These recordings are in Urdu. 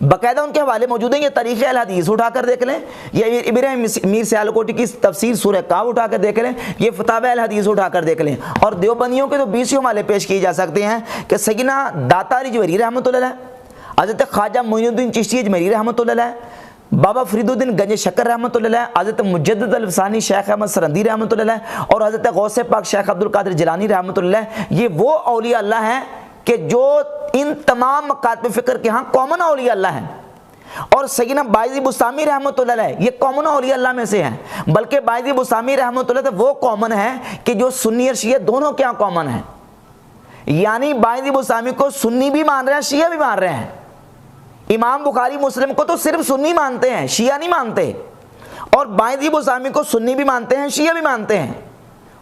باقاعدہ ان کے حوالے موجود ہیں، یہ تاریخ اہل حدیث اٹھا کر دیکھ لیں، یہ ابراہیم میر سیالکوٹی کی تفسیر سورہ کاف اٹھا کر دیکھ لیں، یہ فتاوی اہل حدیث اٹھا کر دیکھ لیں، اور دیوبندیوں کے تو 20 حوالے پیش کیے جا سکتے ہیں کہ سیدنا داتا رجویری رحمۃ اللہ علیہ، حضرت خواجہ معین الدین چشتی اجمیری رحمۃ اللہ علیہ، بابا فرید الدین گنج شکر رحمۃ اللہ علیہ، حضرت مجدد الفسانی شیخ احمد سرندی رحمۃ اللہ علیہ، اور حضرت غوث پاک شیخ عبد القادر جیلانی رحمۃ اللہ علیہ، یہ وہ اولیاء اللہ ہیں کہ جو ان تمام مکاتب فکر کے ہاں کامن اولیاء اللہ ہیں۔ اور سیدنا باعث بسطامی رحمۃ اللہ علیہ یہ کامن اولیاء اللہ میں سے ہیں، بلکہ باعث بسطامی رحمۃ اللہ علیہ وہ کامن ہے کہ جو سنی اور شیعہ دونوں کے ہاں کامن ہیں، یعنی باعث بسطامی کو سنی بھی مان رہے ہیں، شیعہ بھی مان رہے ہیں۔ امام بخاری مسلم کو تو صرف سنی مانتے ہیں، شیعہ نہیں مانتے، اور باعث بسطامی کو سنی بھی مانتے ہیں، شیعہ بھی مانتے ہیں۔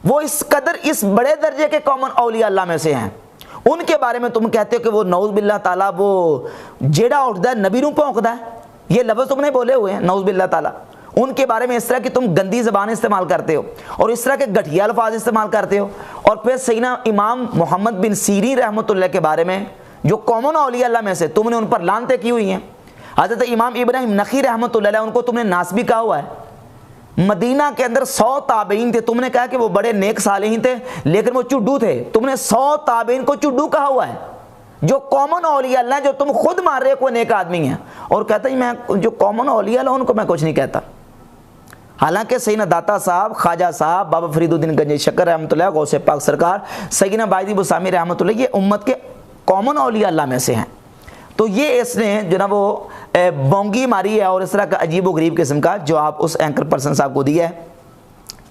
وہ اس قدر اس بڑے درجے کے کامن اولیاء اللہ میں سے ہیں۔ ان کے بارے میں تم کہتے ہو کہ وہ نعوذ باللہ تعالیٰ وہ جیڑا اٹھتا ہے نبی نوں پونکتا ہے، یہ لفظ تم نے بولے ہوئے ہیں نعوذ باللہ تعالیٰ۔ ان کے بارے میں اس طرح کی تم گندی زبان استعمال کرتے ہو اور اس طرح کے گھٹیا الفاظ استعمال کرتے ہو، اور پھر سیدنا امام محمد بن سیرین رحمۃ اللہ کے بارے میں جو کامن اولیاء اللہ میں سے تم نے ان پر لعنتیں کی ہوئی ہیں۔ حضرت امام ابراہیم نخعی رحمۃ اللہ علیہ ان کو تم نے ناسبی کہا ہوا ہے۔ مدینہ کے اندر 100 تابعین تھے، تم نے کہا کہ وہ بڑے نیک صالحین تھے لیکن وہ چڈو تھے، تم نے 100 تابعین کو چڈو کہا ہوا ہے، جو کامن اولیاء اللہ جو تم خود مان رہے کوئی نیک آدمی ہے، اور کہتا ہے میں جو کامن اولیاء اللہ ان کو میں کچھ نہیں کہتا۔ حالانکہ سیدنا داتا صاحب، خواجہ صاحب، بابا فرید الدین گنج شکر رحمۃ اللہ، غوث پاک سرکار، سیدنا باعث بسطامی رحمۃ اللہ یہ امت کے کامن اولیاء اللہ میں سے ہیں۔ تو یہ اس نے جو نا وہ بونگی ماری ہے اور اس طرح کا عجیب و غریب قسم کا جو آپ اس اینکر پرسن صاحب کو دیا ہے،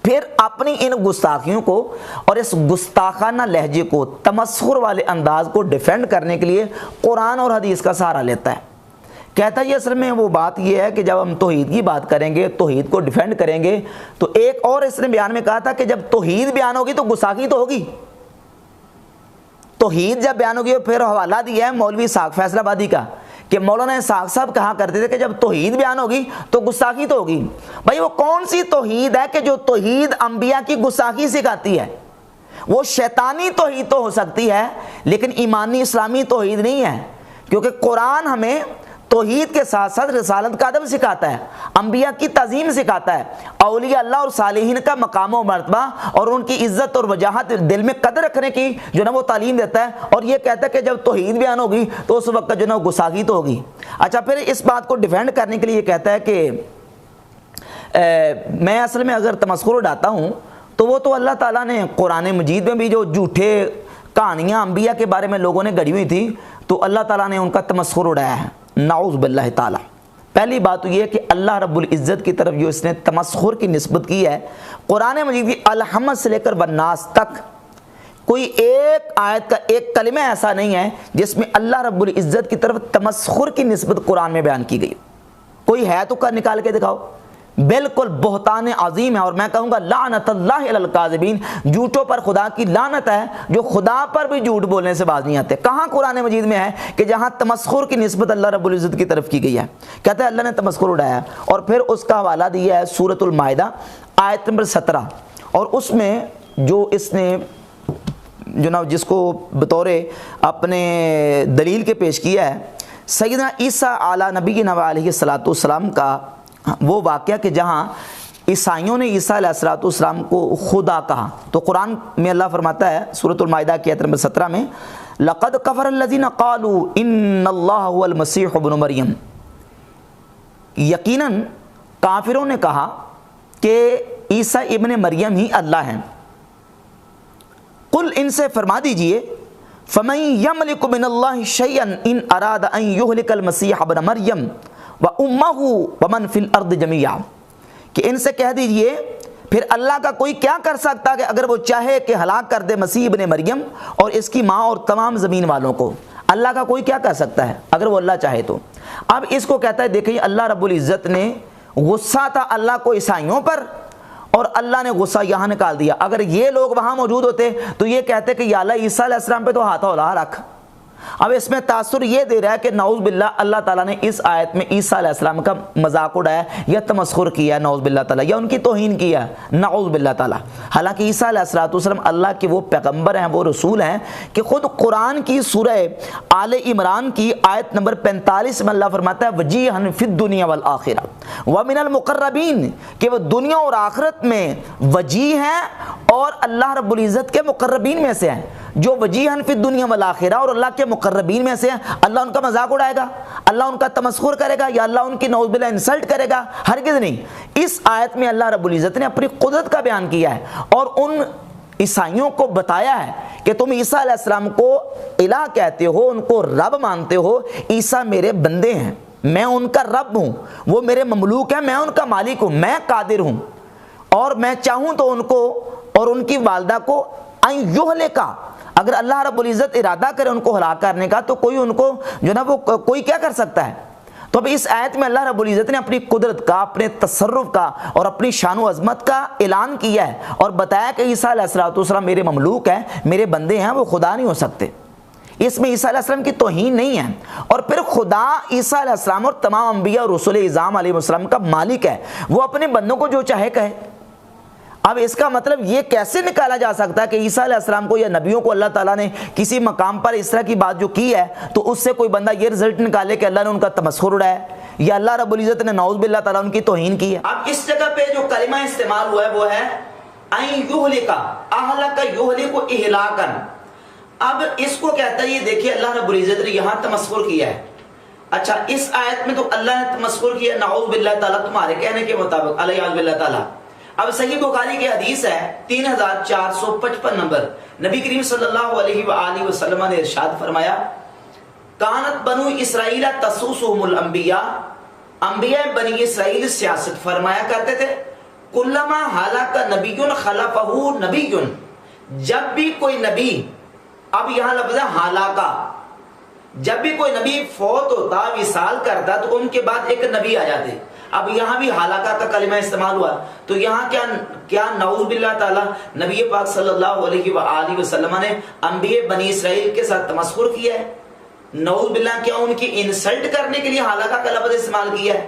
پھر اپنی ان گستاخیوں کو اور اس گستاخانہ لہجے کو، تمسخر والے انداز کو ڈیفینڈ کرنے کے لیے قرآن اور حدیث کا سہارا لیتا ہے۔ کہتا ہے یہ اصل میں وہ بات یہ ہے کہ جب ہم توحید کی بات کریں گے، توحید کو ڈیفینڈ کریں گے، تو ایک اور اس نے بیان میں کہا تھا کہ جب توحید بیان ہوگی تو گستاخی تو ہوگی۔ توحید جب بیان ہوگی، پھر حوالہ دیا ہے مولوی اسحاق فیصل آبادی کا کہ مولانا اسحاق صاحب کہا کرتے تھے کہ جب توحید بیان ہوگی تو گستاخی تو ہوگی۔ بھائی وہ کون سی توحید ہے کہ جو توحید انبیاء کی گستاخی سکھاتی ہے؟ وہ شیطانی توحید تو ہو سکتی ہے لیکن ایمانی اسلامی توحید نہیں ہے، کیونکہ قرآن ہمیں توحید کے ساتھ ساتھ رسالت کا ادب سکھاتا ہے، انبیاء کی تعظیم سکھاتا ہے، اولیاء اللہ اور صالحین کا مقام و مرتبہ اور ان کی عزت اور وجاہت دل میں قدر رکھنے کی جو نا وہ تعلیم دیتا ہے، اور یہ کہتا ہے کہ جب توحید بیان ہوگی تو اس وقت جو نا گستاخی تو ہوگی۔ اچھا، پھر اس بات کو ڈیفینڈ کرنے کے لیے یہ کہتا ہے کہ میں اصل میں اگر تمسخر اڑاتا ہوں تو وہ تو اللہ تعالیٰ نے قرآن مجید میں بھی جو جھوٹے کہانیاں انبیاء کے بارے میں لوگوں نے گڑھی ہوئی تھی تو اللہ تعالیٰ نے ان کا تمسخر اڑایا ہے، نعوذ باللہ تعالیٰ۔ پہلی بات تو یہ ہے کہ اللہ رب العزت کی طرف جو اس نے تمسخر کی نسبت کی ہے، قرآن مجید کی الحمد سے لے کر والناس تک کوئی ایک آیت کا ایک کلمہ ایسا نہیں ہے جس میں اللہ رب العزت کی طرف تمسخر کی نسبت قرآن میں بیان کی گئی۔ کوئی ہے تو کر نکال کے دکھاؤ۔ بالکل بہتان عظیم ہے، اور میں کہوں گا لعنت اللہ علی الکاذبین، جھوٹوں پر خدا کی لعنت ہے جو خدا پر بھی جھوٹ بولنے سے باز نہیں آتے۔ کہاں قرآن مجید میں ہے کہ جہاں تمسخر کی نسبت اللہ رب العزت کی طرف کی گئی ہے؟ کہتا ہے اللہ نے تمسخر اڑایا، اور پھر اس کا حوالہ دیا ہے سورۃ المائدہ آیت نمبر 17، اور اس میں جو اس نے جناب جس کو بطور اپنے دلیل کے پیش کیا ہے سیدنا عیسیٰ علیہ نبینا علیہ الصلوۃ والسلام کا وہ واقعہ کہ جہاں عیسائیوں نے عیسیٰ علیہ السلام کو خدا کہا، تو قرآن میں اللہ فرماتا ہے سورۃ المائدہ کی آیت نمبر 17 میں لقد کفر الذین قالوا ان اللہ هو المسیح ابن مریم، یقیناً کافروں نے کہا کہ عیسیٰ ابن مریم ہی اللہ ہیں۔ قل ان سے فرما دیجئے فمن یملک من اللہ شیئا ان اراد ان یہلک المسیح ابن مریم وَأُمَّهُ وَمَنْ فِي الْأَرْضِ جَمِيعًا، کہ ان سے کہہ دیجئے پھر اللہ کا کوئی کیا کر سکتا کہ اگر وہ چاہے کہ ہلاک کر دے مسیح ابن مریم اور اس کی ماں اور تمام زمین والوں کو؟ اللہ کا کوئی کیا کر سکتا ہے اگر وہ اللہ چاہے تو؟ اب اس کو کہتا ہے دیکھیں اللہ رب العزت نے غصہ تھا اللہ کو عیسائیوں پر، اور اللہ نے غصہ یہاں نکال دیا۔ اگر یہ لوگ وہاں موجود ہوتے تو یہ کہتے کہ یا اللہ عیسیٰ علیہ السلام پہ تو ہاتھ اولا رکھ، اب اس میں تاثر یہ دے رہا ہے کہ نعوذ باللہ اللہ تعالیٰ نے اس آیت میں عیسیٰ علیہ السلام کا مذاق اڑایا یا تمسخر کیا نعوذ باللہ تعالیٰ، یا ان کی توہین کیا نعوذ باللہ تعالیٰ۔ حالانکہ عیسیٰ علیہ السلام اللہ کے وہ پیغمبر ہیں، وہ رسول ہیں کہ خود قرآن کی سورہ آل عمران کی آیت نمبر 45 میں اللہ فرماتا ہے وجیہن فی الدنیا والآخرہ ومن المقربین، کہ وہ دنیا اور آخرت میں وجیہ ہیں اور اللہ رب العزت کے مقربین میں سے ہیں۔ جو وجیہن فی الدنیا والآخرہ اور اللہ کے مقربین میں سے ہیں، اللہ ان کا مذاق اڑائے گا، اللہ ان کا تمسخر کرے گا یا اللہ ان کی نعوذ باللہ انسلٹ کرے گا؟ ہرگز نہیں۔ اس آیت میں اللہ رب العزت نے اپنی قدرت کا بیان کیا ہے اور ان عیسائیوں کو بتایا ہے کہ تم عیسیٰ علیہ السلام کو الہ کہتے ہو، ان کو رب مانتے ہو، عیسیٰ میرے بندے ہیں، میں ان کا رب ہوں، وہ میرے مملوک ہیں، میں ان کا مالک ہوں، میں قادر ہوں، اور میں چاہوں تو ان کو اور ان کی والدہ کو این یہلکا، اگر اللہ رب العزت ارادہ کرے ان کو ہلاک کرنے کا تو کوئی ان کو جو نا وہ کوئی کیا کر سکتا ہے؟ تو اب اس آیت میں اللہ رب العزت نے اپنی قدرت کا، اپنے تصرف کا اور اپنی شان و عظمت کا اعلان کیا ہے اور بتایا کہ عیسیٰ علیہ السلام میرے مملوک ہیں، میرے بندے ہیں، وہ خدا نہیں ہو سکتے۔ اس میں عیسیٰ علیہ السلام کی توہین نہیں ہے، اور پھر خدا عیسیٰ علیہ السلام اور تمام انبیاء اور رسول اعظام علیہ السلام کا مالک ہے، وہ اپنے بندوں کو جو چاہے کہے۔ اب اس کا مطلب یہ کیسے نکالا جا سکتا ہے کہ عیسیٰ علیہ السلام کو یا نبیوں کو اللہ تعالیٰ نے کسی مقام پر اس طرح کی بات جو کی ہے تو اس سے کوئی بندہ یہ رزلٹ نکالے کہ اللہ نے ان کا تمسخر اڑایا یا اللہ رب العزت نے نعوذ باللہ تعالیٰ ان کی توہین کی ہے؟ اب اس جگہ پہ جو کلمہ استعمال ہوا ہے وہ ہے این یہلکا، اہلک یہلک اہلاکن۔ اب اس کو کہتا ہے، یہ دیکھیے اللہ رب العزت نے یہاں تمسخر کیا ہے۔ اچھا اس آیت میں تو اللہ نے تمسخر کیا نعوذ باللہ تعالیٰ تمہارے کہنے کے مطابق، علیہ باللہ تعالیٰ۔ اب صحیح بخاری کی حدیث ہے 3455 نمبر، نبی کریم صلی اللہ علیہ وآلہ وسلم نے ارشاد فرمایا کانت بنو اسرائیل تسوسهم الانبیاء، انبیاء بنی اسرائیل سیاست فرمایا کرتے تھے، کلما ہلاک نبی خلفہ نبی، جب بھی کوئی نبی، اب یہاں لفظ ہے ہلاکا، جب بھی کوئی نبی فوت ہوتا، وصال کرتا تو ان کے بعد ایک نبی آ جاتے۔ اب یہاں بھی ہلاکا کا کلمہ استعمال ہوا، تو یہاں کیا نعوذ باللہ تعالی نبی پاک صلی اللہ علیہ وآلہ وسلم نے انبیاء بنی اسرائیل کے ساتھ تمسخر کیا ہے؟ نعوذ باللہ کیا ان کی انسلٹ کرنے کے لیے ہلاکا کا لفظ استعمال کیا ہے؟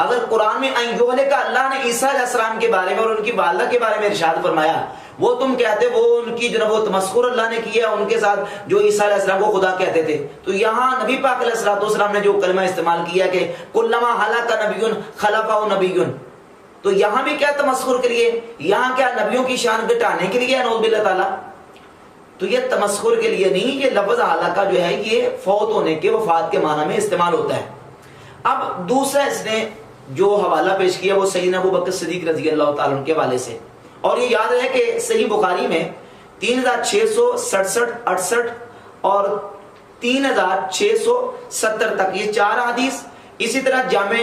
اگر قرآن میں این یہلکا اللہ نے عیسیٰ علیہ السلام کے بارے میں اور ان کی والدہ کے بارے میں ارشاد فرمایا، وہ تم کہتے وہ ان کی جناب وہ تمسخر اللہ نے کیا ان کے ساتھ جو عیسیٰ علیہ السلام کو خدا کہتے تھے، تو یہاں نبی پاک علیہ السلام نے جو کلمہ استعمال کیا کہ کلما ہلاک نبی خلفہ نبی، تو یہاں بھی کیا تمسخر کے لیے؟ یہاں کیا نبیوں کی شان گھٹانے کے لیے نعوذ باللہ تعالی؟ تو یہ تمسخر کے لیے نہیں، یہ لفظ ہلاکا جو ہے یہ فوت ہونے کے، وفات کے معنی میں استعمال ہوتا ہے۔ اب دوسرا اس نے جو حوالہ پیش کیا وہ سیدنا ابوبکر صدیق رضی اللہ تعالیٰ عنہ کے حوالے سے، اور یہ یاد رہے کہ صحیح بخاری میں 3667 68 اور 3670 تک یہ 4 حدیث، اسی طرح جامع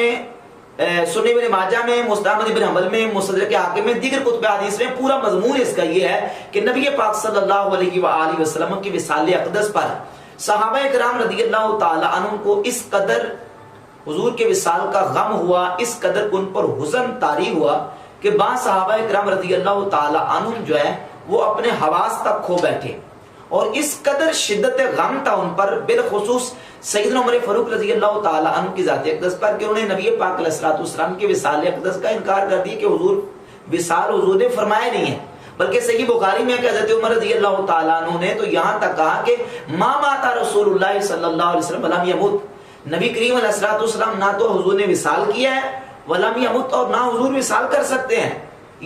سنن ابن ماجہ میں، مستدرک ابن حنبل میں، مستدرک حاکم میں، دیگر کتب حدیث میں پورا مضمون اس کا یہ ہے کہ نبی پاک صلی اللہ علیہ وآلہ وسلم کی وصال اقدس پر صحابہ کرام رضی اللہ تعالی عنہ کو اس قدر حضور کے وصال کا غم ہوا، اس قدر ان پر حزن طاری ہوا کہ بعض صحابہ کرام رضی اللہ تعالی عنہ جو ہے وہ اپنے حواس تک کھو بیٹھے، اور اس قدر شدت غم تھا ان پر، بالخصوص سیدنا عمر فاروق رضی اللہ تعالی عنہ کی ذات اقدس پر، کہ انہوں نے نبی پاک علیہ الصلوۃ والسلام کے وصال اقدس کا انکار کر دیا کہ حضور وصال حضور نے فرمایا نہیں ہے، بلکہ صحیح بخاری میں کہ حضرت عمر رضی اللہ تعالی عنہ نے تو یہاں تک کہا کہ ما مات رسول اللہ صلی اللہ علیہ وسلم ولم یمت، نبی کریم علیہ الصلوۃ والسلام نہ تو حضور نے وصال کیا ہے ولم یمت، اور نہ حضور وصال کر سکتے ہیں،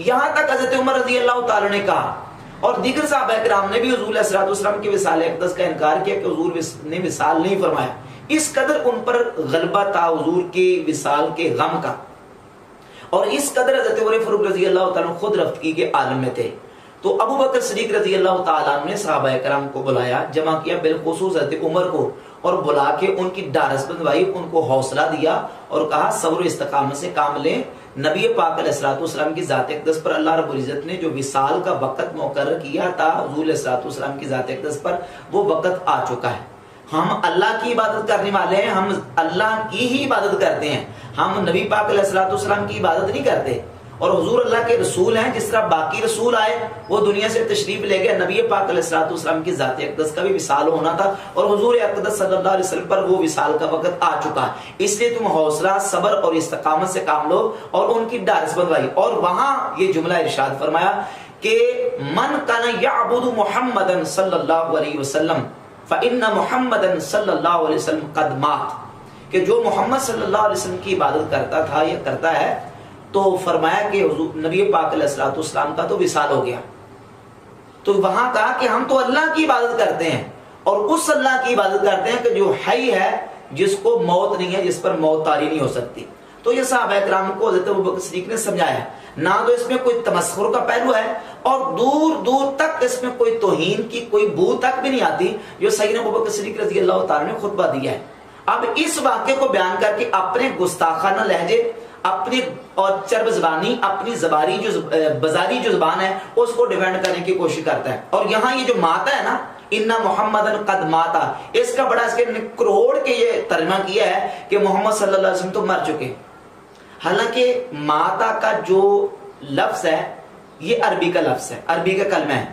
یہاں تک حضرت عمر رضی اللہ تعالی نے کہا، اور دیگر صحابہ کرام نے بھی حضور علیہ الصلوۃ والسلام کے وصال اقدس کا انکار کیا کہ حضور نے وصال نہیں فرمایا۔ اس قدر ان پر غلبہ تھا حضور کے وصال کے غم کا، اور اس قدر حضرت عمر فاروق رضی اللہ تعالیٰ خود رفتگی کے عالم میں تھے۔ تو ابو بکر صدیق رضی اللہ تعالیٰ عنہ نے صحابہ کرام کو بلایا، جمع کیا، بالخصوص حضرت عمر کو، اور بلا کے ان کی ڈارس بندوائی، ان کو حوصلہ دیا اور کہا صبر و استقامت سے کام لیں، نبی پاک علیہ الصلوۃ والسلام کی ذات اقدس پر اللہ رب العزت نے جو وصال کا وقت مقرر کیا تھا حضور علیہ الصلوۃ والسلام کی ذات اقدس پر، وہ وقت آ چکا ہے۔ ہم اللہ کی عبادت کرنے والے ہیں، ہم اللہ کی ہی عبادت کرتے ہیں، ہم نبی پاک علیہ الصلوۃ والسلام کی عبادت نہیں کرتے، اور حضور اللہ کے رسول ہیں، جس طرح باقی رسول آئے وہ دنیا سے تشریف لے گئے، نبی پاک علیہ الصلوۃ والسلام کی ذات اقدس کا بھی وصال ہونا تھا اور حضور اقدس صلی اللہ علیہ وسلم پر وہ وصال کا وقت آ چکا ہے، اس لیے تم حوصلہ، صبر اور استقامت سے کام لو، اور ان کی ڈارس بندوائی۔ اور وہاں یہ جملہ ارشاد فرمایا کہ من کان یعبد محمدا صلی اللہ علیہ وسلم فإن محمدا صلی اللہ علیہ وسلم قد مات، کہ جو محمد صلی اللہ علیہ وسلم کی عبادت کرتا تھا یا کرتا ہے، تو فرمایا کہ حضور نبی پاک علیہ الصلوۃ والسلام کا تو وصال ہو گیا۔ تو وہاں کہا کہ ہم تو اللہ کی عبادت کرتے ہیں، اور اس اللہ کی عبادت کرتے ہیں کہ جو حی ہے، جس کو موت نہیں ہے، جس پر موت طاری نہیں ہو سکتی۔ تو یہ صحابہ کرام کو حضرت ابوبکر صدیق نے سمجھایا، نہ تو اس میں کوئی تمسخر کا پہلو ہے، اور دور دور تک اس میں کوئی توہین کی کوئی بو تک بھی نہیں آتی، جو سیدنا ابوبکر صدیق رضی اللہ تعالیٰ نے خطبہ دیا ہے۔ اب اس واقعے کو بیان کر کے اپنے گستاخانہ لہجے، اپنی اور چرب زبانی، اپنی زباری جو بازاری جو زبان ہے اس کو ڈیفینڈ کرنے کی کوشش کرتا ہے۔ اور یہاں یہ جو ماتا ہے نا، ان محمد قد ماتا، اس کا بڑا اس کے کروڑ کے یہ ترجمہ کیا ہے کہ محمد صلی اللہ علیہ وسلم تو مر چکے۔ حالانکہ ماتا کا جو لفظ ہے یہ عربی کا لفظ ہے، عربی کا کلمہ ہے،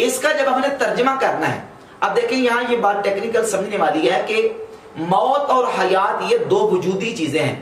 اس کا جب ہم نے ترجمہ کرنا ہے، اب دیکھیں یہاں یہ بات ٹیکنیکل سمجھنے والی ہے کہ موت اور حیات یہ دو وجودی چیزیں ہیں،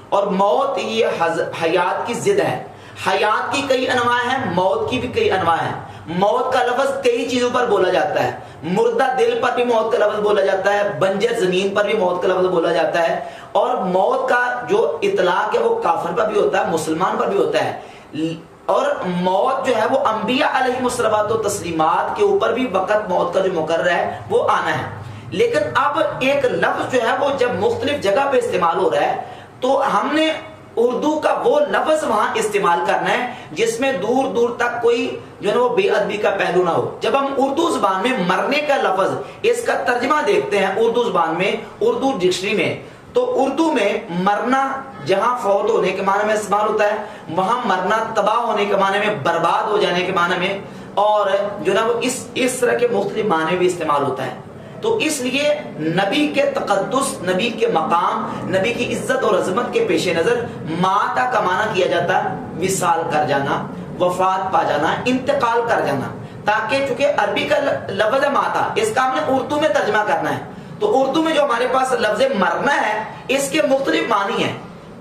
اور موت یہ حیات کی ضد ہے۔ حیات کی کئی انواع ہیں، موت کی بھی کئی انواع ہیں۔ موت کا لفظ کئی چیزوں پر بولا جاتا ہے، مردہ دل پر بھی موت کا لفظ بولا جاتا ہے، بنجر زمین پر بھی موت کا لفظ بولا جاتا ہے، اور موت کا جو اطلاق ہے وہ کافر پر بھی ہوتا ہے، مسلمان پر بھی ہوتا ہے، اور موت جو ہے وہ انبیاء علیہ الصلوات و تسلیمات کے اوپر بھی وقت موت کا جو مقرر ہے وہ آنا ہے۔ لیکن اب ایک لفظ جو ہے وہ جب مختلف جگہ پہ استعمال ہو رہا ہے، تو ہم نے اردو کا وہ لفظ وہاں استعمال کرنا ہے جس میں دور دور تک کوئی جو ہے وہ بے ادبی کا پہلو نہ ہو۔ جب ہم اردو زبان میں مرنے کا لفظ، اس کا ترجمہ دیکھتے ہیں اردو زبان میں، اردو ڈکشنری میں، تو اردو میں مرنا جہاں فوت ہونے کے معنی میں استعمال ہوتا ہے، وہاں مرنا تباہ ہونے کے معنی میں، برباد ہو جانے کے معنی میں، اور جو نا وہ اس طرح کے مختلف معنی بھی استعمال ہوتا ہے۔ تو اس لیے نبی کے تقدس، نبی کے مقام، نبی کی عزت اور عظمت کے پیش نظر ماتا کا معنی کیا جاتا ہے وصال کر جانا، وفات پا جانا، انتقال کر جانا، تاکہ چونکہ عربی کا لفظ ہے ماتا، اس کا ہم نے اردو میں ترجمہ کرنا ہے، تو اردو میں جو ہمارے پاس لفظ مرنا ہے اس کے مختلف معنی ہیں،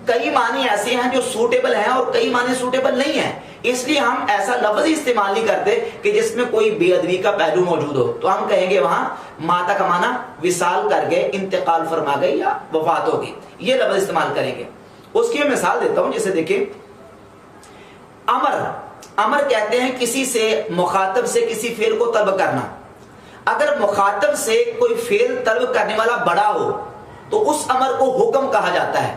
کئی معنی ایسے ہیں جو سوٹیبل ہیں اور کئی معنی سوٹیبل نہیں ہیں، اس لیے ہم ایسا لفظ ہی استعمال نہیں کرتے کہ جس میں کوئی بے ادبی کا پہلو موجود ہو۔ تو ہم کہیں گے وہاں ماتا کا معنی وصال کر گئے، انتقال فرما گئی یا وفات ہو گئی، یہ لفظ استعمال کریں گے۔ اس کی میں مثال دیتا ہوں، جیسے دیکھیں امر کہتے ہیں کسی سے، مخاطب سے کسی فعل کو طلب کرنا۔ اگر مخاطب سے کوئی فعل طلب کرنے والا بڑا ہو تو اس امر کو حکم کہا جاتا ہے،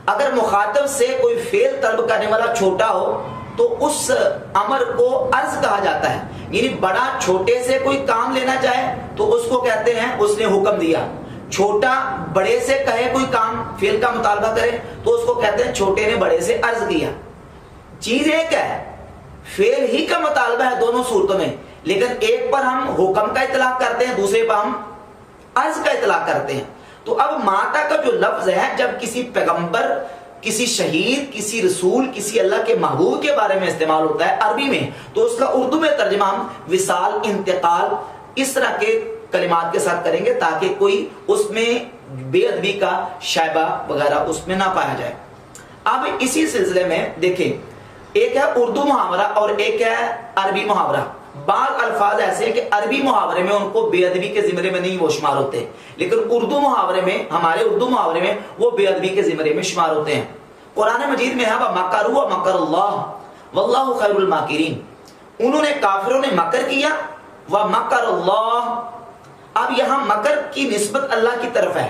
اگر مخاطب سے کوئی فعل طلب کرنے والا چھوٹا ہو تو اس امر کو عرض کہا جاتا ہے، یعنی بڑا چھوٹے سے کوئی کام لینا چاہے تو اس کو کہتے ہیں اس نے حکم دیا، چھوٹا بڑے سے کہے کوئی کام فعل کا مطالبہ کرے تو اس کو کہتے ہیں چھوٹے نے بڑے سے عرض کیا۔ چیز ایک ہے، فعل ہی کا مطالبہ ہے دونوں صورتوں میں، لیکن ایک پر ہم حکم کا اطلاق کرتے ہیں، دوسرے پر ہم عرض کا اطلاق کرتے ہیں۔ تو اب ماتا کا جو لفظ ہے جب کسی پیغمبر، کسی شہید، کسی رسول، کسی اللہ کے محبوب کے بارے میں استعمال ہوتا ہے عربی میں، تو اس کا اردو میں ترجمہ ہم وصال، انتقال، اس طرح کے کلمات کے ساتھ کریں گے تاکہ کوئی اس میں بے ادبی کا شائبہ وغیرہ اس میں نہ پایا جائے۔ اب اسی سلسلے میں دیکھیں، ایک ہے اردو محاورہ اور ایک ہے عربی محاورہ۔ بعض الفاظ ایسے ہیں کہ عربی محاورے میں ان کو بے ادبی کے زمرے میں نہیں وہ شمار ہوتے، لیکن اردو محاورے میں، ہمارے اردو محاورے میں وہ بے ادبی کے زمرے میں شمار ہوتے ہیں۔ قرآن مجید میں ہے وَمَكَرُوا وَمَكَرَ اللَّهُ وَاللَّهُ خَيْرُ الْمَاكِرِينَ، انہوں نے کافروں نے مکر کیا، وَمَكَرَ اللَّهُ، اب یہاں مکر کی نسبت اللہ کی طرف ہے،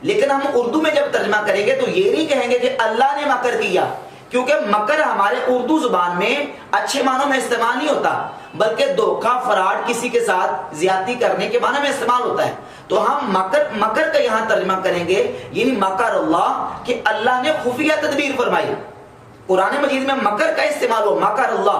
لیکن ہم اردو میں جب ترجمہ کریں گے تو یہ نہیں کہیں گے کہ اللہ نے مکر کیا، کیونکہ مکر ہمارے اردو زبان میں اچھے معنوں میں استعمال نہیں ہوتا، بلکہ دھوکہ، فراڈ، کسی کے ساتھ زیادتی کرنے کے معنی میں استعمال ہوتا ہے۔ تو ہم مکر کا یہاں ترجمہ کریں گے، یعنی مکر اللہ، کہ اللہ نے خفیہ تدبیر فرمائی۔ قرآن مجید میں مکر کا استعمال ہو، مکر اللہ،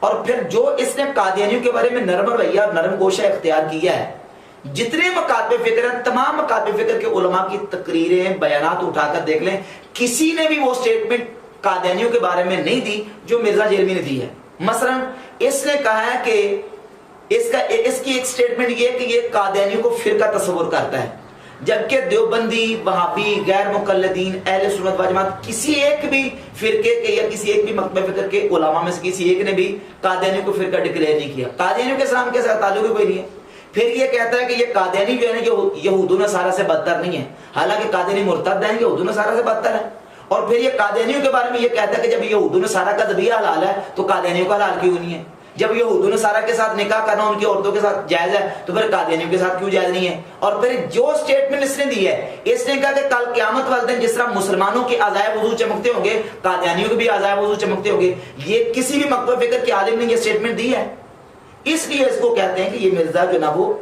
اور پھر جو اس نے قادیانیوں کے بارے میں نرم رویہ اور نرم گوشہ اختیار کیا ہے، جتنے مکاتب فکر ہیں تمام مکاتب فکر کے علماء کی تقریریں بیانات اٹھا کر دیکھ لیں، کسی نے بھی وہ سٹیٹمنٹ قادیانیوں کے بارے میں نہیں دی جو مرزا جیلمی نے دی ہے۔ مثلا اس نے کہا ہے کہ اس کی ایک سٹیٹمنٹ یہ کہ یہ قادیانیوں کو فرقہ تصور کرتا ہے، جبکہ دیوبندی، وہابی، غیر مقلدین، اہل سنت و جماعت کسی ایک بھی فرقے کے یا کسی ایک بھی مکتب فکر کے علماء میں سے کسی ایک نے بھی قادیانیوں کو فرقہ ڈکلیئر نہیں کیا۔ قادیانیوں کے اسلام کے ساتھ تعلق کوئی نہیں ہے۔ پھر یہ کہتا ہے کہ یہ قادیانی جو ہے نا یہود و نصارہ سے بدتر نہیں ہے، حالانکہ قادیانی مرتد ہیں، یہود و نصارہ سے بدتر ہے۔ اور پھر یہ قادیانیوں کے بارے میں یہ کہتا ہے کہ جب یہود و نصارہ کا ذبیحہ حلال ہے تو قادیانیوں کا حلال کیوں نہیں ہے؟ جب یہود و نصارہ کے ساتھ نکاح کرنا ان کی عورتوں کے ساتھ جائز ہے تو پھر قادیانیوں کے ساتھ کیوں جائز نہیں ہے؟ اور پھر جو سٹیٹمنٹ اس نے دی ہے، اس نے کہا کہ کل قیامت والے دن جس طرح مسلمانوں کے اعضائے وضو چمکتے ہوں گے، قادیانیوں کے بھی اعضائے وضو چمکتے ہوں گے۔ یہ کسی بھی مکتب فکر کے عالم نے یہ سٹیٹمنٹ دی ہے، اس لیے اس کو کہتے ہیں کہ یہ مرزا جو نا وہ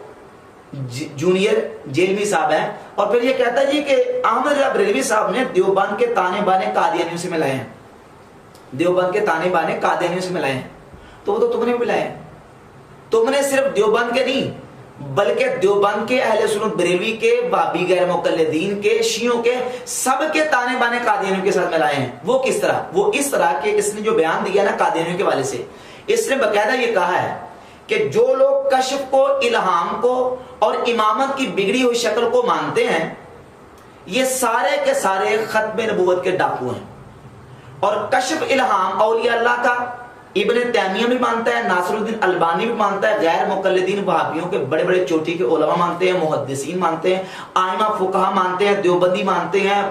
جونیئر جیلمی صاحب ہیں۔ اور پھر یہ کہتا ہے جی کہ احمد رضا بریلوی صاحب نے دیوبند کے تانے بانے قادیانیوں سے ملائے ہیں، دیوبند کے تانے بانے قادیانیوں سے ملائے ہیں، تو وہ تو تم نے بھی ملائے ہیں۔ تم نے صرف دیوبند کے نہیں بلکہ دیوبند کے، اہل سنت بریلوی کے، وہابی غیر مقلدین کے، شیعوں کے، سب کے تانے بانے قادیانیوں کے ساتھ ملائے ہیں۔ وہ کس طرح؟ وہ اس طرح کہ اس نے جو بیان دیا نا قادیانیوں کے والے سے، اس نے باقاعدہ یہ کہا ہے کہ جو لوگ کشف کو، الہام کو اور امامت کی بگڑی ہوئی شکل کو مانتے ہیں، یہ سارے کے سارے ختم نبوت کے ڈاکو ہیں۔ اور کشف، الہام اولیاء اللہ کا ابن تیمیہ بھی مانتا ہے، ناصر الدین البانی بھی مانتا ہے، غیر مقلدین وہابیوں کے بڑے بڑے چوٹی کے علماء مانتے ہیں، محدثین مانتے ہیں، ائمہ فقہا مانتے ہیں، دیوبندی مانتے ہیں،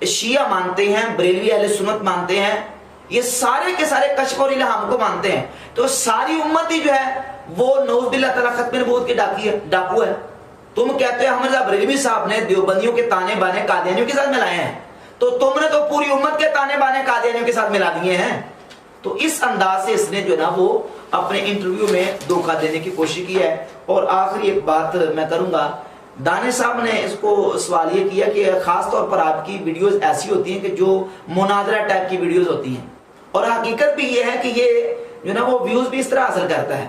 شیعہ مانتے ہیں، بریلوی اہل سنت مانتے ہیں، یہ سارے کے سارے کشف اور الہام کو مانتے ہیں۔ تو ساری امت ہی جو ہے وہ نعوذ باللہ تعالیٰ ختم نبوت کے ڈاکو ہے۔ تم کہتے ہو احمد رضا بریلوی صاحب نے دیوبندیوں کے تانے بانے قادیانیوں کے ساتھ ملائے ہیں، تو تم نے تو پوری امت کے تانے بانے قادیانیوں کے ساتھ ملا دیے ہیں۔ تو اس انداز سے اس نے جو نا وہ اپنے انٹرویو میں دھوکہ دینے کی کوشش کی ہے۔ اور آخری ایک بات میں کروں گا، دانش صاحب نے اس کو سوال یہ کیا کہ خاص طور پر آپ کی ویڈیوز ایسی ہوتی ہیں کہ جو مناظرہ ٹائپ کی ویڈیوز ہوتی ہیں، اور حقیقت بھی یہ ہے کہ یہ جو نا وہ ویوز بھی اس طرح حاصل کرتا ہے،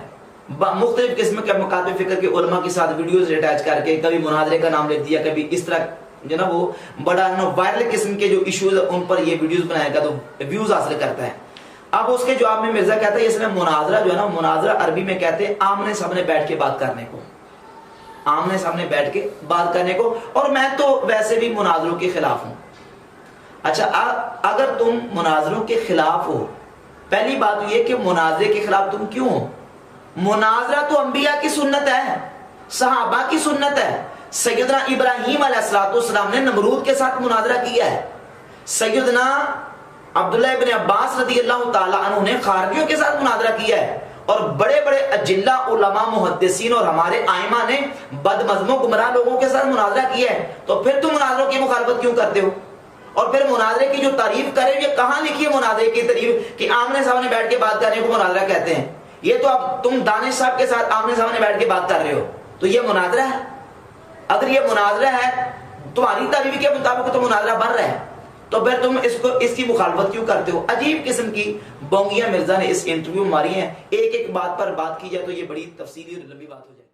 مختلف قسم کے مکاتب فکر کے علماء کے ساتھ ویڈیوز اٹیچ کر کے، کبھی مناظرے کا نام لکھ دیا، کبھی اس طرح جو نا وہ بڑا وائرل قسم کے جو ایشوز ان پر یہ ویڈیوز بنائے گا تو ویوز حاصل کرتا ہے۔ اب اس کے جواب میں مرزا کہتا ہے اس میں مناظرہ جو ہے نا، مناظرہ عربی میں کہتے ہیں آمنے سامنے بیٹھ کے بات کرنے کو، آمنے سامنے بیٹھ کے بات کرنے کو، اور میں تو ویسے بھی مناظروں کے خلاف ہوں۔ اچھا، اگر تم مناظروں کے خلاف ہو، پہلی بات یہ کہ مناظرے کے خلاف تم کیوں ہو؟ مناظرہ تو انبیاء کی سنت ہے، صحابہ کی سنت ہے۔ سیدنا ابراہیم علیہ السلام نے نمرود کے ساتھ مناظرہ کیا ہے، سیدنا عبداللہ ابن عباس رضی اللہ تعالیٰ عنہ نے خارجیوں کے ساتھ مناظرہ کیا ہے، اور بڑے بڑے اجلہ علماء محدثین اور ہمارے ائمہ نے بدمذہب و گمراہ لوگوں کے ساتھ مناظرہ کیا ہے۔ تو پھر تم مناظروں کی مخالفت کیوں کرتے ہو؟ اور پھر مناظرے کی جو تعریف کرے، یہ کہاں لکھی ہے مناظرے کی تعریف کہ آمنے سامنے بیٹھ کے بات کرنے کو مناظرہ کہتے ہیں؟ یہ تو اب تم دانش صاحب کے ساتھ آمنے سامنے بیٹھ کے بات کر رہے ہو، تو یہ مناظرہ ہے؟ اگر یہ مناظرہ ہے تمہاری تعریف کے مطابق تو مناظرہ بن رہا ہے، تو پھر تم اس کی مخالفت کیوں کرتے ہو؟ عجیب قسم کی بونگیاں مرزا نے اس انٹرویو میں ماری ہیں۔ ایک ایک بات پر بات کی جائے تو یہ بڑی تفصیلی اور لمبی بات ہو جائے۔